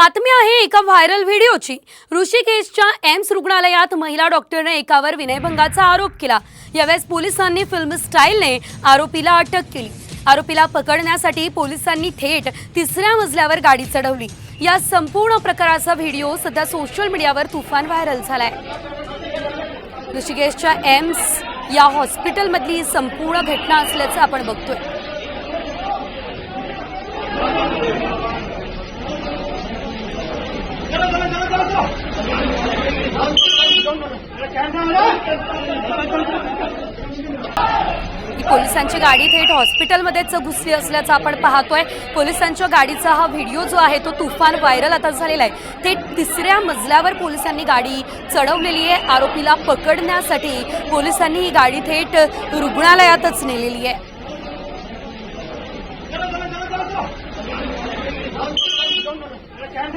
बातमी आहे एका व्हायरल व्हिडिओची। ऋषिकेशच्या एम्स रुग्णालयात महिला डॉक्टरने एकावर विनयभंगाचा आरोप केला। यावेळेस पोलिसांनी फिल्म स्टाईलने आरोपीला अटक केली। आरोपीला पकडण्यासाठी पोलिसांनी थेट तिसऱ्या मजल्यावर गाडी चढवली। या संपूर्ण प्रकाराचा व्हिडिओ सध्या सोशल मीडियावर तुफान व्हायरल झालाय। ऋषिकेशच्या एम्स या हॉस्पिटलमधली संपूर्ण घटना असल्याचं आपण बघतोय। पोलिसांची गाडी थेट हॉस्पिटलमध्येच घुसली असल्याचं आपण पाहतोय। पोलिसांच्या गाडीचा हा व्हिडिओ जो आहे तो तुफान व्हायरल आता झालेला आहे। थेट तिसऱ्या मजल्यावर पोलिसांनी गाडी चढवलेली आहे। आरोपीला पकडण्यासाठी पोलिसांनी ही गाडी थेट रुग्णालयातच नेलेली आहे। Can